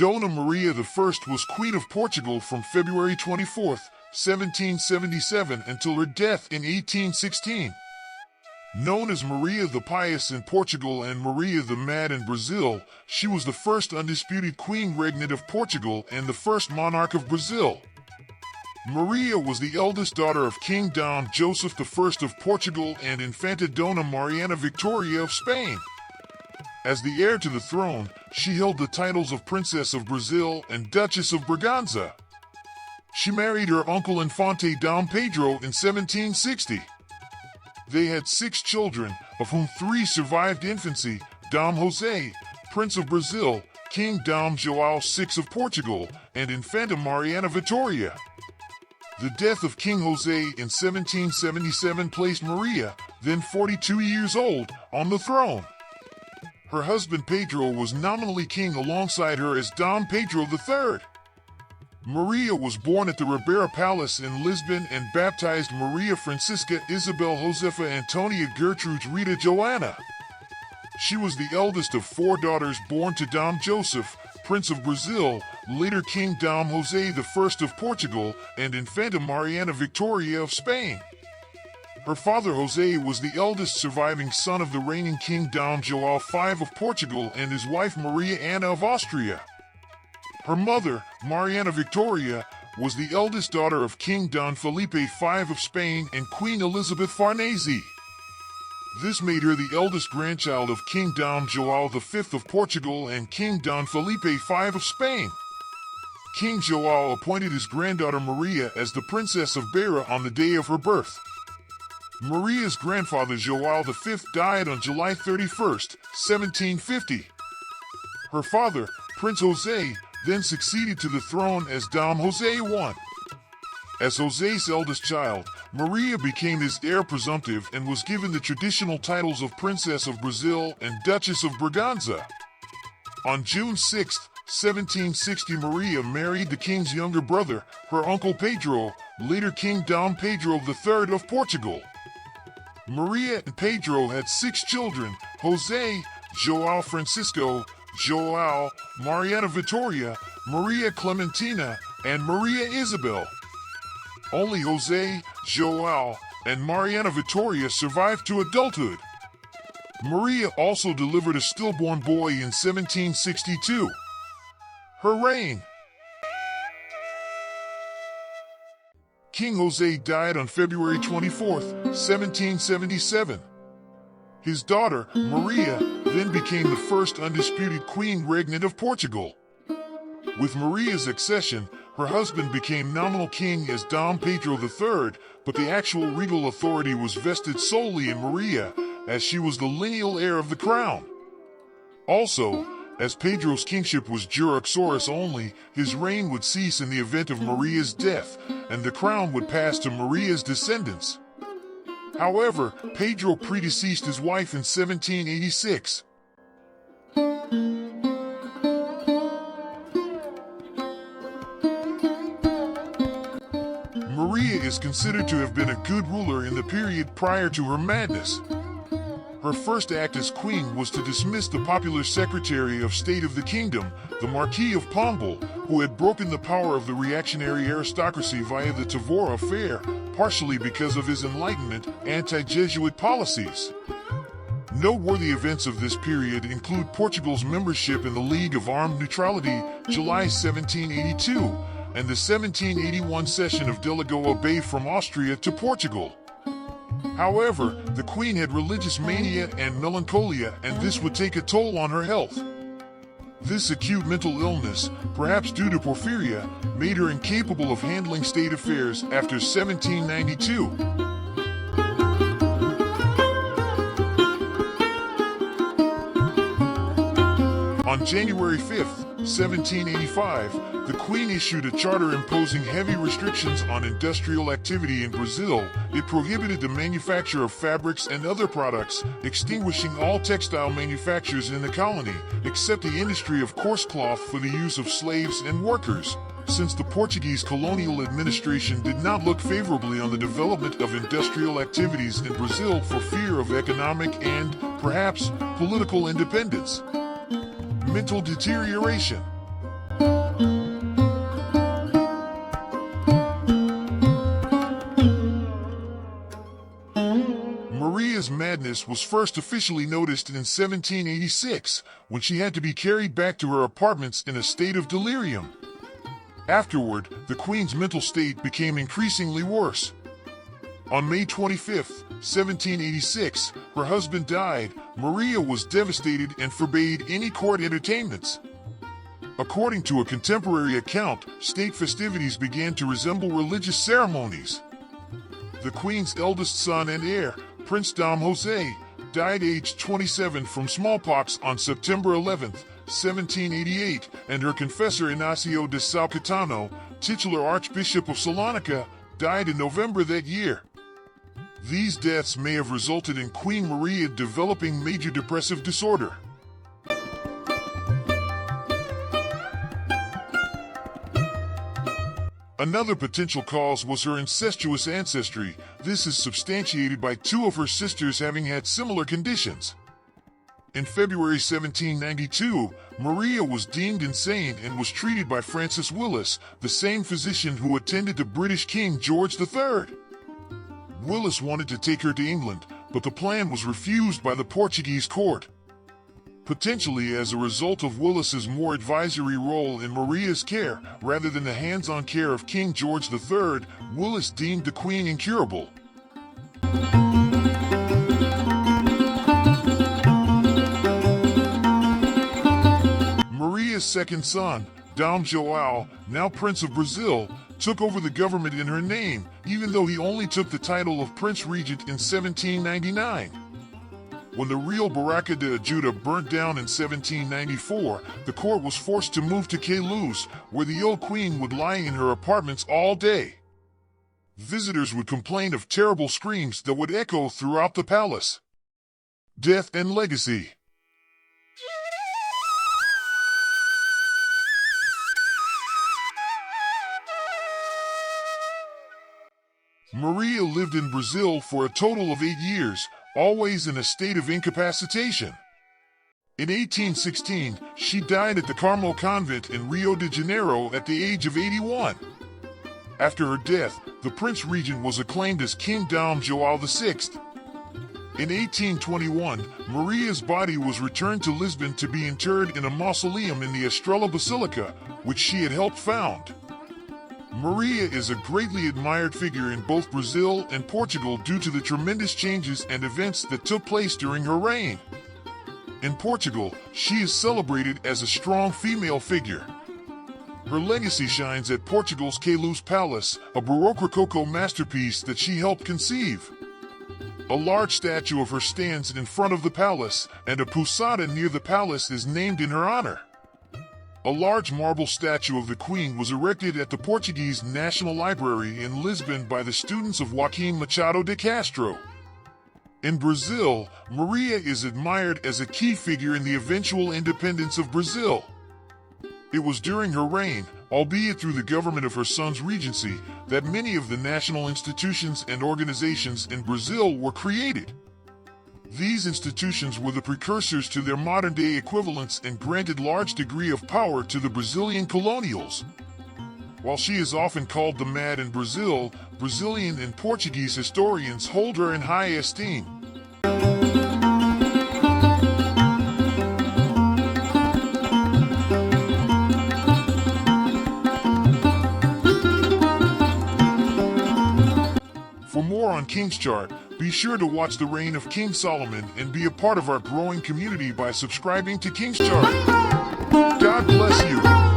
Dona Maria I was Queen of Portugal from February 24, 1777 until her death in 1816. Known as Maria the Pious in Portugal and Maria the Mad in Brazil, she was the first undisputed queen regnant of Portugal and the first monarch of Brazil. Maria was the eldest daughter of King Dom Joseph I of Portugal and Infanta Dona Mariana Victoria of Spain. As the heir to the throne, she held the titles of Princess of Brazil and Duchess of Braganza. She married her uncle Infante Dom Pedro in 1760. They had 6 children, of whom 3 survived infancy: Dom José, Prince of Brazil, King Dom João VI of Portugal, and Infanta Mariana Victoria. The death of King José in 1777 placed Maria, then 42 years old, on the throne. Her husband Pedro was nominally king alongside her as Dom Pedro III. Maria was born at the Ribeira Palace in Lisbon and baptized Maria Francisca Isabel Josefa Antonia Gertrude Rita Joanna. She was the eldest of 4 daughters born to Dom Joseph, Prince of Brazil, later King Dom José I of Portugal, and Infanta Mariana Victoria of Spain. Her father José was the eldest surviving son of the reigning King Dom João V of Portugal and his wife Maria Anna of Austria. Her mother, Mariana Victoria, was the eldest daughter of King Don Felipe V of Spain and Queen Elizabeth Farnese. This made her the eldest grandchild of King Dom João V of Portugal and King Don Felipe V of Spain. King João appointed his granddaughter Maria as the Princess of Beira on the day of her birth. Maria's grandfather João V died on July 31, 1750. Her father, Prince José, then succeeded to the throne as Dom José I. As José's eldest child, Maria became his heir presumptive and was given the traditional titles of Princess of Brazil and Duchess of Braganza. On June 6, 1760, Maria married the king's younger brother, her uncle Pedro, later King Dom Pedro III of Portugal. Maria and Pedro had 6 children: José, João Francisco, João, Mariana Victoria, Maria Clementina, and Maria Isabel. Only José, João, and Mariana Victoria survived to adulthood. Maria also delivered a stillborn boy in 1762. Her reign. King José died on February 24, 1777. His daughter, Maria, then became the first undisputed queen regnant of Portugal. With Maria's accession, her husband became nominal king as Dom Pedro III, but the actual regal authority was vested solely in Maria, as she was the lineal heir of the crown. Also, as Pedro's kingship was jure uxoris only, his reign would cease in the event of Maria's death, and the crown would pass to Maria's descendants. However, Pedro predeceased his wife in 1786. Maria is considered to have been a good ruler in the period prior to her madness. Her first act as queen was to dismiss the popular Secretary of State of the kingdom, the Marquis of Pombal, who had broken the power of the reactionary aristocracy via the Tavora affair, partially because of his Enlightenment, anti-Jesuit policies. Noteworthy events of this period include Portugal's membership in the League of Armed Neutrality, July 1782, and the 1781 cession of Delagoa Bay from Austria to Portugal. However, the queen had religious mania and melancholia, and this would take a toll on her health. This acute mental illness, perhaps due to porphyria, made her incapable of handling state affairs after 1792. On January 5, 1785, the Queen issued a charter imposing heavy restrictions on industrial activity in Brazil. It prohibited the manufacture of fabrics and other products, extinguishing all textile manufacturers in the colony, except the industry of coarse cloth for the use of slaves and workers. Since the Portuguese colonial administration did not look favorably on the development of industrial activities in Brazil for fear of economic and, perhaps, political independence. Mental deterioration. Maria's madness was first officially noticed in 1786, when she had to be carried back to her apartments in a state of delirium. Afterward, the Queen's mental state became increasingly worse. On May 25, 1786, her husband died. Maria was devastated and forbade any court entertainments. According to a contemporary account, state festivities began to resemble religious ceremonies. The Queen's eldest son and heir, Prince Dom Jose, died aged 27 from smallpox on September 11, 1788, and her confessor Ignacio de Sao Caetano, titular Archbishop of Salonica, died in November that year. These deaths may have resulted in Queen Maria developing major depressive disorder. Another potential cause was her incestuous ancestry. This is substantiated by two of her sisters having had similar conditions. In February 1792, Maria was deemed insane and was treated by Francis Willis, the same physician who attended to British King George III. Willis wanted to take her to England, but the plan was refused by the Portuguese court. Potentially as a result of Willis's more advisory role in Maria's care, rather than the hands-on care of King George III, Willis deemed the Queen incurable. Maria's second son, Dom João, now Prince of Brazil, took over the government in her name, even though he only took the title of Prince Regent in 1799. When the Real Barraca de Ajuda burnt down in 1794, the court was forced to move to Queluz, where the old queen would lie in her apartments all day. Visitors would complain of terrible screams that would echo throughout the palace. Death and legacy. Maria lived in Brazil for a total of 8 years, always in a state of incapacitation. In 1816, she died at the Carmel convent in Rio de Janeiro at the age of 81. After her death, the Prince Regent was acclaimed as King Dom João VI. In 1821, Maria's body was returned to Lisbon to be interred in a mausoleum in the Estrela Basilica, which she had helped found. Maria is a greatly admired figure in both Brazil and Portugal due to the tremendous changes and events that took place during her reign. In Portugal, she is celebrated as a strong female figure. Her legacy shines at Portugal's Queluz Palace, a Baroque Rococo masterpiece that she helped conceive. A large statue of her stands in front of the palace, and a pousada near the palace is named in her honor. A large marble statue of the Queen was erected at the Portuguese National Library in Lisbon by the students of Joaquim Machado de Castro. In Brazil, Maria is admired as a key figure in the eventual independence of Brazil. It was during her reign, albeit through the government of her son's regency, that many of the national institutions and organizations in Brazil were created. These institutions were the precursors to their modern-day equivalents and granted large degree of power to the Brazilian colonials. While she is often called the Mad in Brazil, Brazilian and Portuguese historians hold her in high esteem. For more on King's Chart, be sure to watch the reign of King Solomon and be a part of our growing community by subscribing to King's Chart. God bless you.